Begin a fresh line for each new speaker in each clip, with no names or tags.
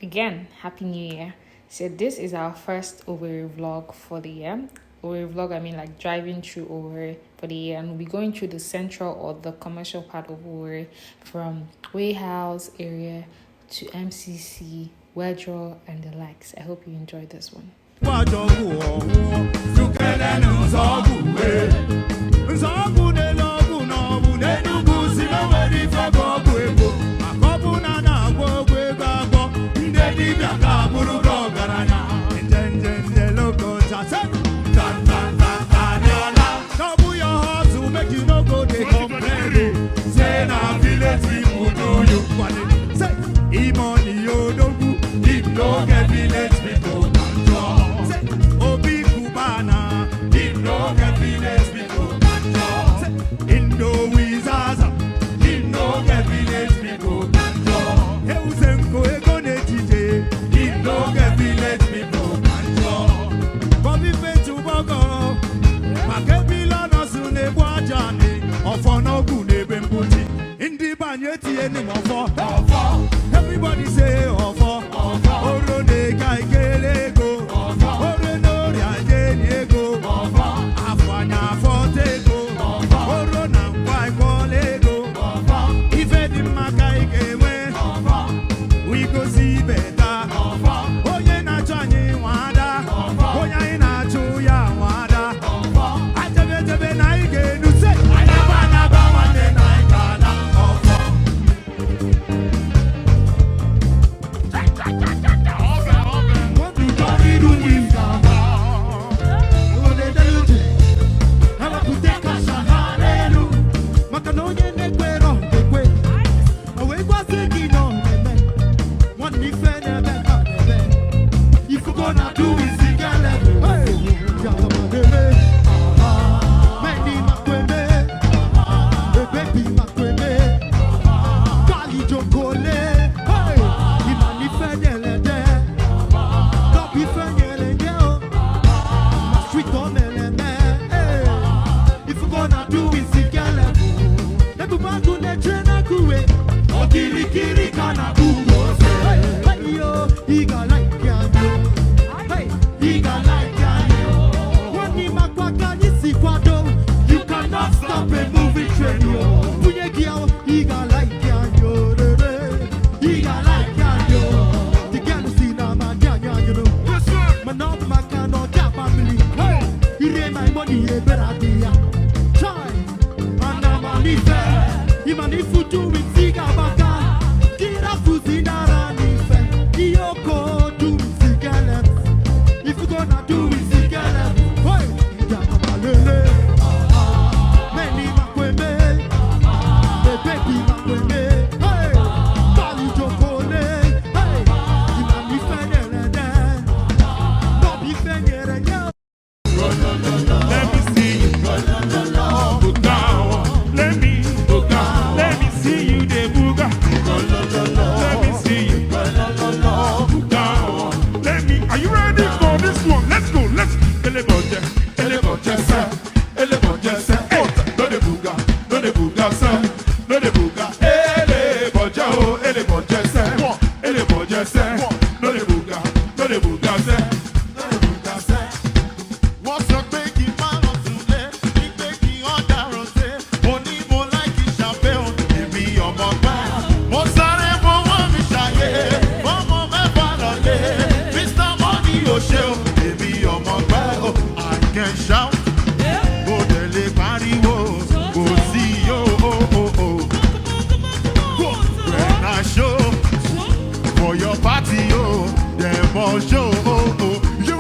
Again, Happy New Year. So this is our first OWERRI vlog for the year. OWERRI vlog, I mean like driving through OWERRI for the year, and we'll be going through the central or the commercial part of OWERRI from Way House area to MCC, Wedro, and the likes. I hope you enjoyed this one.
Everybody say offer, oro de kai kele go, oro no ria go, afanya forte go, oro na kwai kole go, ife di makai kewe, we go see better. Oye na chani wada, oye na chuya wada, atebe na ige nu say, ayaba wane na ikana offer.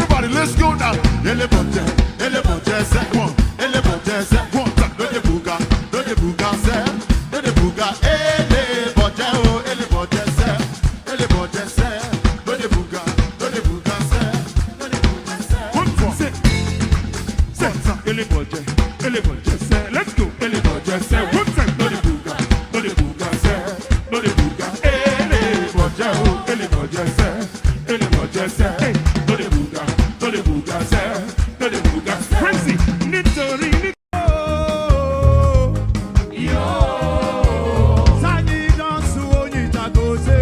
Everybody, let's go now. say, let's go. Say, one time, no the booga, say, no the booga. Say, hey, no the booga, say, no the booga. Crazy, Nitori, yo, Sani dansu onyi takose,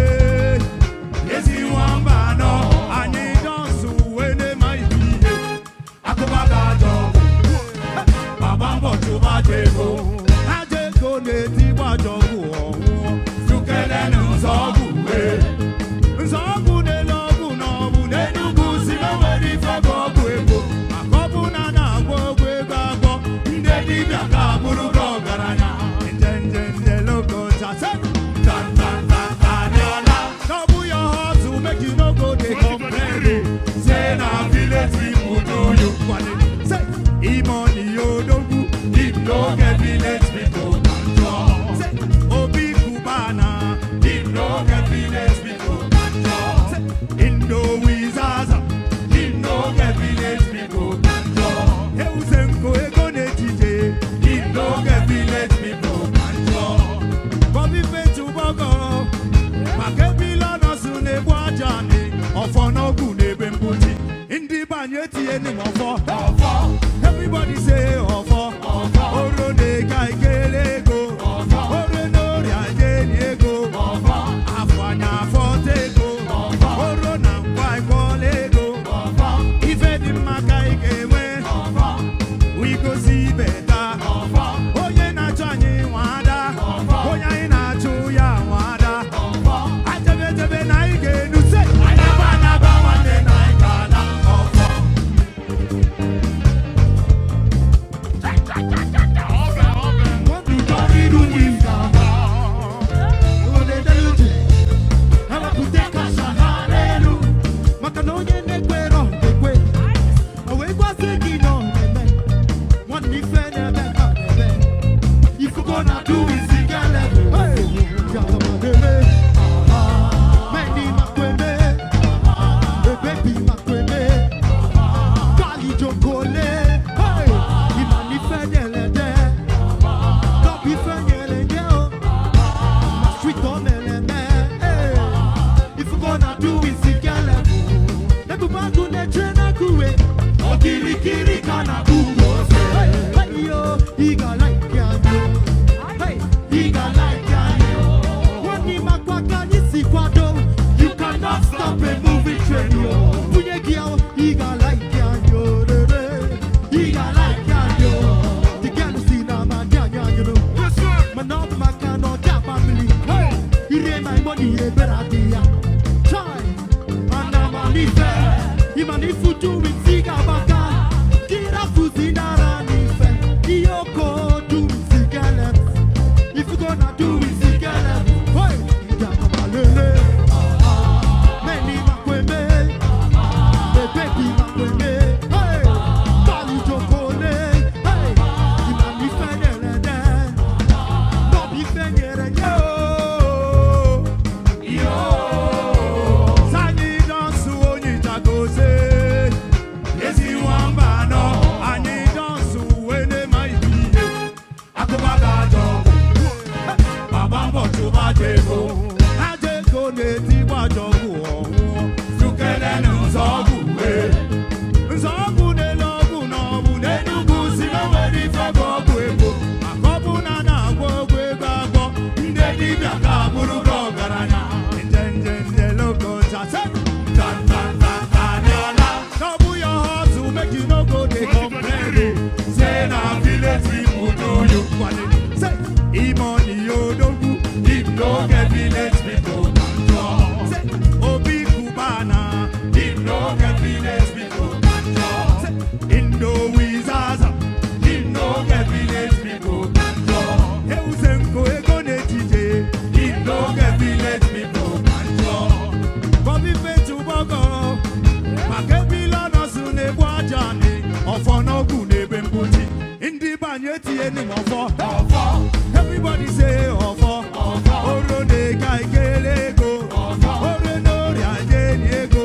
esi wamba no, ani dansu wene maibiye, akubaga jogo, babambo tubajego, ajego neti wajogo, sukele nzogu we, nzogu ne logu nobu ne nugu sino wedi fogo ego, akobu na gogo ego, ndedi biaka buru garanya, njenje logo chase, tan aniola, nobu your heart to make you no go dey complain, say na village people do you kwale, say imoni yodogu, if no get village people control, say obi kubana, if no get village people control, say indo wizaza, if no get village people control, eusenko ego netije, if no get village people control, Bobby Fetu Bogo, Makebila no sune bwajani, ofo no gune bembuti, indi banyeti eni mofo, everybody say ofo, oro de kai kelego, oro no riaje niego, afanya fotego, oro na kwai kolego, ife di makai kewe, we go see better, oye na chani wada, oye na chuya wada, atebe na ige nu say, anaba wane na ikala ofo. What do Johnny do with Gaba? Oh, they tell you, Haba kuteka shaharelu, makanoye nekwero nekwe, awe kwa seki no neme, one nife nebe kanebe, if you gonna do it, zigale, hey, Gaba nebe, Mendi makweme, baby makweme, Kali jokole, hey, imani fenelede, Kobi fenelede, my sweet omeleme, hey, if you gonna do it, zigale, nebu bangu nechena kuwe, okirikiri kana kuwe, hey, yo, iga like yanyo, hey, iga like yanyo, wani makwaka nisi kwado, you cannot stop a moving train, yo, punye kiao, iga like yanyo, iga like yanyo, the girl who see na madanya, you know, man of my kind of family, hey, you raise my money, you better be try, and I'm on it, imani futu with ziga baka, kira fuzi nara nife, iyoko do with zigale, if you gonna do with zigale, hey, ijakabalele, meni makweme, baby makweme, hey, kali jokole, hey, imani fenelede, nobi fenyere yo, Sani dansu onyi takose, esi wamba no, ani dansu wene maibiye, akubaga jogo, babambo tubajego, ajego neti wajogo, sukele nzogu we, nzogu ne logu nobu ne nugu sino wedi fogo ego, akobu na gogo ego, ndedi biaka buru garanya, njenje logo chase, tan aniola, nobu your heart to make you no go dey complain, say na village people do you kwale, say imoni yodogu, if no get village people control, say obi kubana, if no get village people control, say indo wizaza, if no get village people control, eusenko ego netije, if no get village people control, Bobby Fetu Bogo, Makebila no sune bwajani, ofo no gune bembuti, indi banyeti eni mofo, everybody say ofo, oro de kai kelego, oro no riaje niego,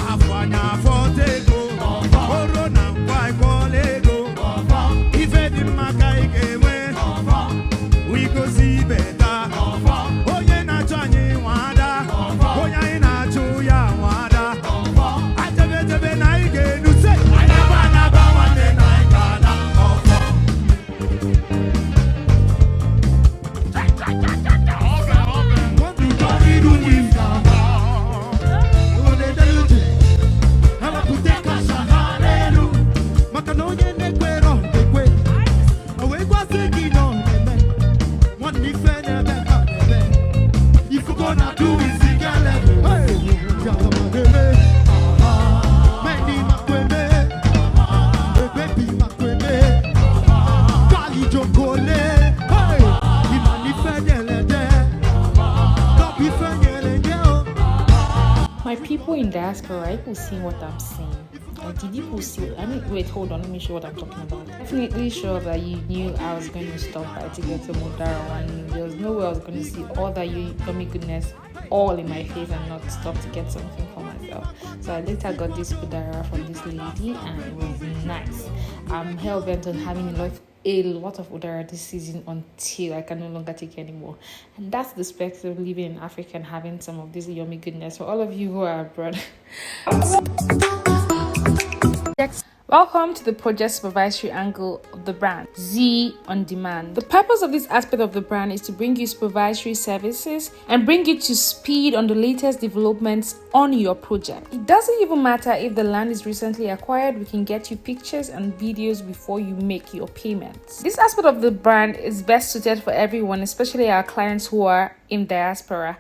afanya fotego, oro na kwai kolego, Igenu say, Ayabana Bawane Naikana Ofo. What do you do with Gama? What they do? Ela pute kasha halelu. Makanoye nekwero nekwe. Awe kwa sekino neme. One nife nebe kanebe. If you gonna do it, zigale. Hey, jagama nebe. Meni makweme. Baby makweme. Kali jokole. Hey, imani fenelede. Kapi fenelede.
My people in diaspora, you will see what I'm saying. And did you see? I mean, wait, hold on. Let me show what I'm talking about. Definitely sure that you knew I was going to stop by to get some Udara, and there was no way I was going to see all that yummy goodness all in my face and not stop to get something for myself. So I later got this Udara from this lady, and it was nice. I'm hell bent on having a lot of Udara this season until I can no longer take anymore. And that's the perspective of living in Africa and having some of this yummy goodness. For all of you who are abroad. Welcome to the project supervisory angle of the brand, Z on Demand. The purpose of this aspect of the brand is to bring you supervisory services and bring you to speed on the latest developments on your project. It doesn't even matter if the land is recently acquired, we can get you pictures and videos before you make your payments. This aspect of the brand is best suited for everyone, especially our clients who are in diaspora.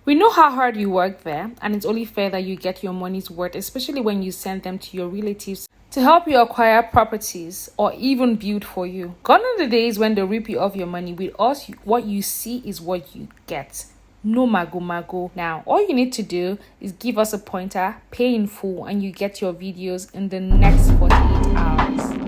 We know how hard you work there, and it's only fair that you get your money's worth, especially when you send them to your relatives to help you acquire properties or even build for you. Gone are the days when they rip you off your money. With us, what you see is what you get. No mago. Now, all you need to do is give us a pointer, pay in full, and you get your videos in the next 48 hours.